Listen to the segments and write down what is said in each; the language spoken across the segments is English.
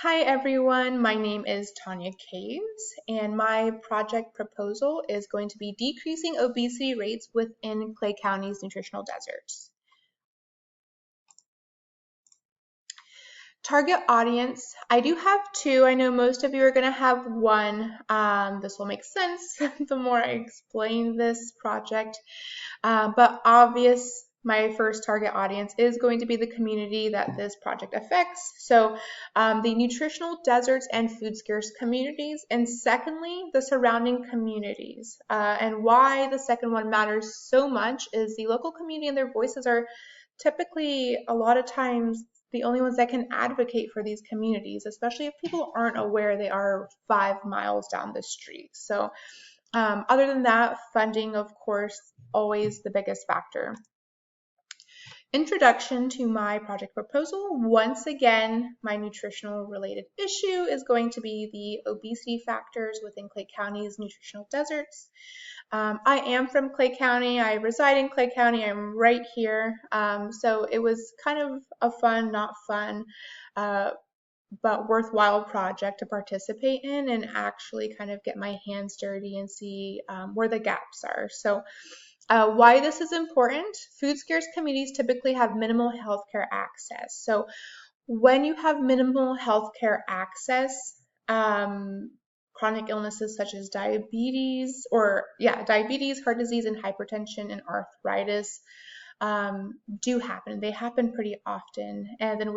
Hi everyone, my name is Tanya Caves, and my project proposal is going to be decreasing obesity rates within Clay County's nutritional deserts. Target audience, I do have two. I know most of you are going to have one. This will make sense the more I explain this project, but my first target audience is going to be the community that this project affects. So the nutritional deserts and food scarce communities, and secondly, the surrounding communities. And why the second one matters so much is the local community and their voices are typically a lot of times the only ones that can advocate for these communities, especially if people aren't aware they are 5 miles down the street. So other than that, funding, of course, always the biggest factor. Introduction to my project proposal. Once again, my nutritional related issue is going to be the obesity factors within Clay County's nutritional deserts. I am from Clay County. I reside in Clay County. I'm right here. So it was kind of a fun, not fun, but worthwhile project to participate in and actually kind of get my hands dirty and see where the gaps are. So why this is important, food scarce communities typically have minimal healthcare access. So when you have minimal healthcare access, chronic illnesses such as diabetes, heart disease, and hypertension and arthritis do happen. They happen pretty often. And then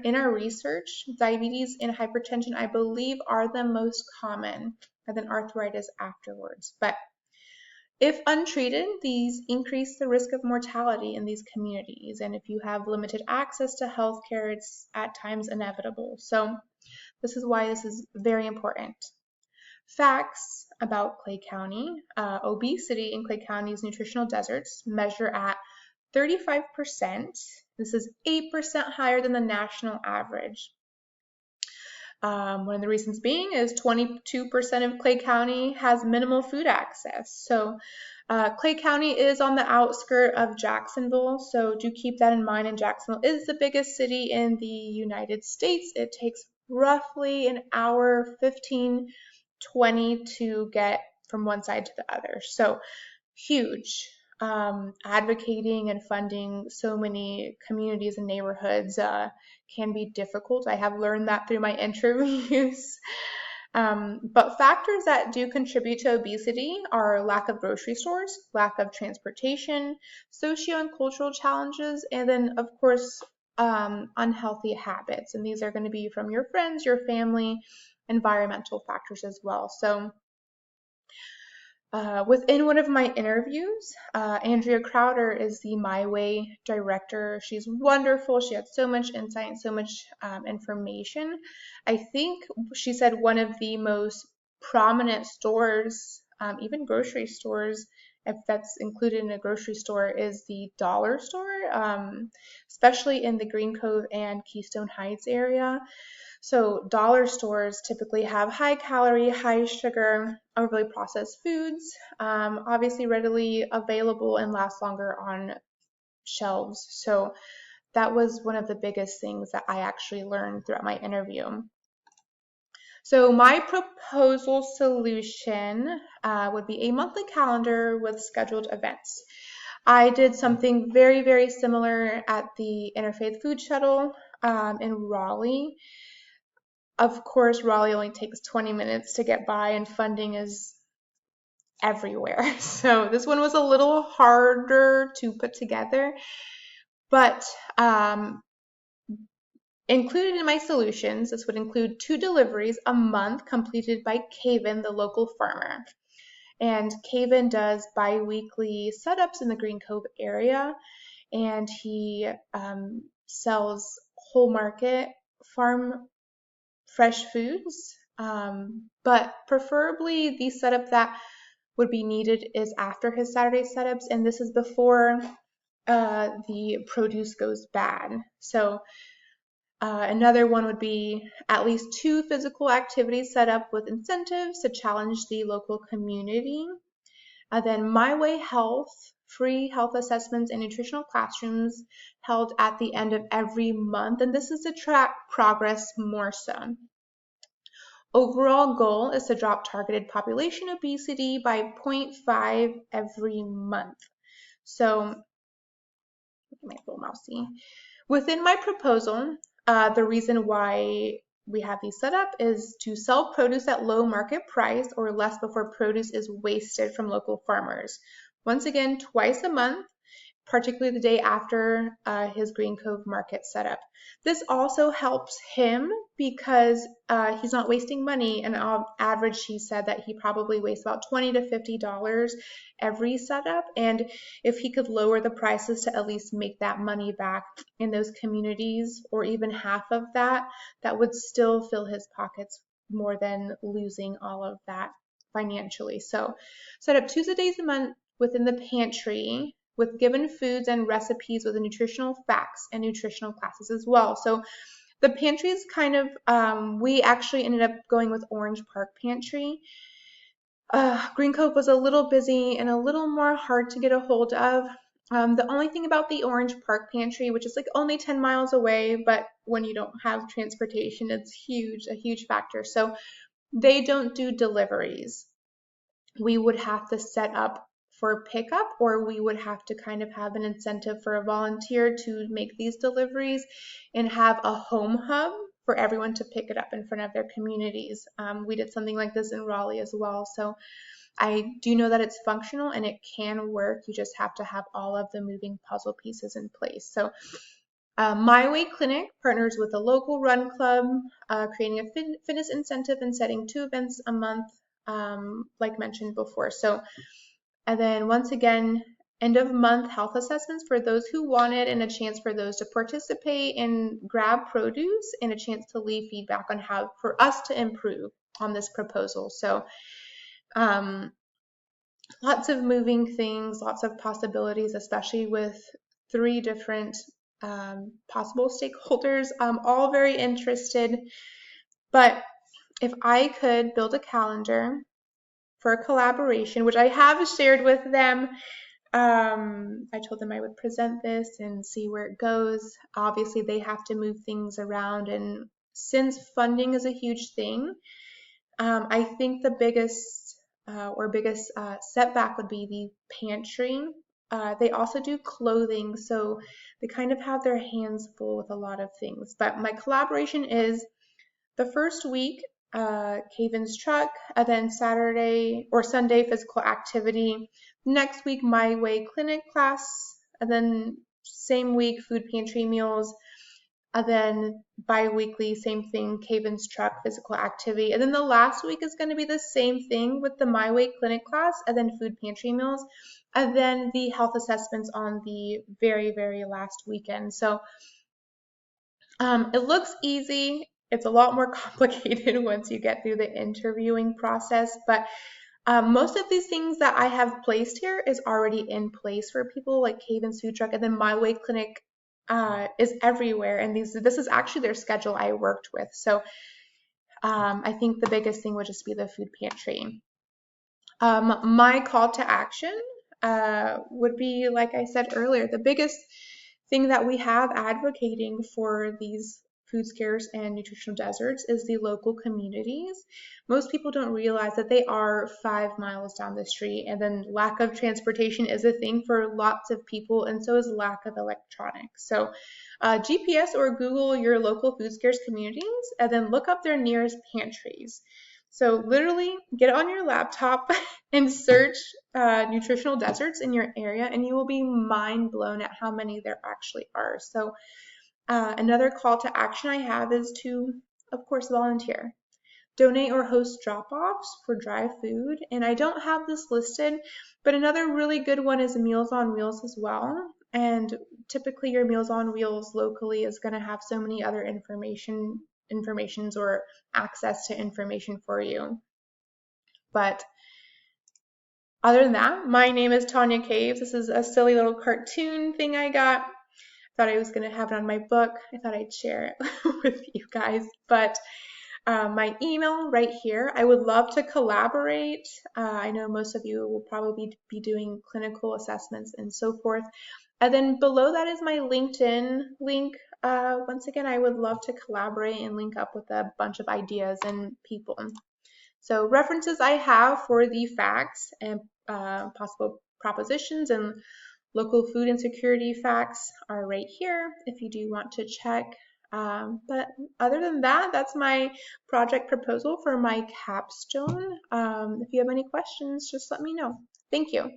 in our research, diabetes and hypertension, I believe, are the most common, and then arthritis afterwards. But if untreated, these increase the risk of mortality in these communities. And if you have limited access to healthcare, it's at times inevitable. So this is why this is very important. Facts about Clay County. Obesity in Clay County's nutritional deserts measure at 35%. This is 8% higher than the national average. One of the reasons being is 22% of Clay County has minimal food access. So Clay County is on the outskirts of Jacksonville, so do keep that in mind. And Jacksonville is the biggest city in the United States. It takes roughly an hour, 15, 20 to get from one side to the other. So huge. Advocating and funding so many communities and neighborhoods can be difficult. I have learned that through my interviews. But factors that do contribute to obesity are lack of grocery stores, lack of transportation, socio and cultural challenges, and then, of course, unhealthy habits. And these are going to be from your friends, your family, environmental factors as well. So within one of my interviews, Andrea Crowder is the My Way director. She's wonderful. She had so much insight and so much information. I think she said one of the most prominent stores, even grocery stores, if that's included in a grocery store, is the dollar store, especially in the Green Cove and Keystone Heights area. So dollar stores typically have high calorie, high sugar, overly processed foods, obviously readily available and last longer on shelves. So that was one of the biggest things that I actually learned throughout my interview. So my proposal solution would be a monthly calendar with scheduled events. I did something very, very similar at the Interfaith Food Shuttle in Raleigh. Of course, Raleigh only takes 20 minutes to get by and funding is everywhere. So this one was a little harder to put together, but included in my solutions, this would include 2 deliveries a month completed by Caven, the local farmer. And Caven does bi-weekly setups in the Green Cove area, and he sells whole market farm fresh foods, but preferably the setup that would be needed is after his Saturday setups, and this is before the produce goes bad. So another one would be at least 2 physical activities set up with incentives to challenge the local community. And then My Way Health, free health assessments and nutritional classrooms held at the end of every month. And this is to track progress more so. Overall goal is to drop targeted population obesity by 0.5 every month. So, my little mousey. Within my proposal, the reason why we have these set up is to sell produce at low market price or less before produce is wasted from local farmers. Once again, twice a month, particularly the day after his Green Cove market setup. This also helps him because he's not wasting money. And on average, he said that he probably wastes about $20 to $50 every setup. And if he could lower the prices to at least make that money back in those communities, or even half of that, that would still fill his pockets more than losing all of that financially. So set up Tuesdays a month within the pantry with given foods and recipes with the nutritional facts and nutritional classes as well. So the pantry is kind of, we actually ended up going with Orange Park Pantry. Green Cove was a little busy and a little more hard to get a hold of. The only thing about the Orange Park Pantry, which is like only 10 miles away, but when you don't have transportation, it's a huge factor. So they don't do deliveries. We would have to set up for pickup, or we would have to kind of have an incentive for a volunteer to make these deliveries and have a home hub for everyone to pick it up in front of their communities. We did something like this in Raleigh as well. So I do know that it's functional and it can work. You just have to have all of the moving puzzle pieces in place. So My Way Clinic partners with a local run club, creating a fitness incentive and setting 2 events a month, like mentioned before. So, and then once again, end of month health assessments for those who want it, and a chance for those to participate and grab produce, and a chance to leave feedback on how for us to improve on this proposal. So lots of moving things, lots of possibilities, especially with 3 different possible stakeholders, all very interested. But if I could build a calendar for a collaboration, which I have shared with them, I told them I would present this and see where it goes. Obviously, they have to move things around, and since funding is a huge thing, I think the biggest setback would be the pantry. They also do clothing, so they kind of have their hands full with a lot of things. But my collaboration is the first week, Caven's truck, and then Saturday or Sunday physical activity. Next week, My Way Clinic class, and then same week, food pantry meals. And then bi-weekly, same thing, Caven's truck, physical activity. And then the last week is going to be the same thing with the My Way Clinic class, and then food pantry meals, and then the health assessments on the very, very last weekend. So it looks easy. It's a lot more complicated once you get through the interviewing process, but most of these things that I have placed here is already in place for people, like Caven's food truck, and then My Way Clinic is everywhere, and this is actually their schedule I worked with. So I think the biggest thing would just be the food pantry. My call to action would be, like I said earlier, the biggest thing that we have advocating for these food scarce and nutritional deserts is the local communities. Most people don't realize that they are 5 miles down the street, and then lack of transportation is a thing for lots of people, and so is lack of electronics. So GPS or Google your local food scarce communities, and then look up their nearest pantries. So literally get on your laptop and search nutritional deserts in your area, and you will be mind blown at how many there actually are. So another call to action I have is to, of course, volunteer. Donate or host drop-offs for dry food. And I don't have this listed, but another really good one is Meals on Wheels as well. And typically your Meals on Wheels locally is going to have so many other informations or access to information for you. But other than that, my name is Tanya Caves. This is a silly little cartoon thing I got. Thought I was going to have it on my book. I thought I'd share it with you guys. But my email right here. I would love to collaborate. I know most of you will probably be doing clinical assessments and so forth. And then below that is my LinkedIn link. Once again, I would love to collaborate and link up with a bunch of ideas and people. So references I have for the facts and possible propositions and local food insecurity facts are right here if you do want to check. But other than that, that's my project proposal for my capstone. If you have any questions, just let me know. Thank you.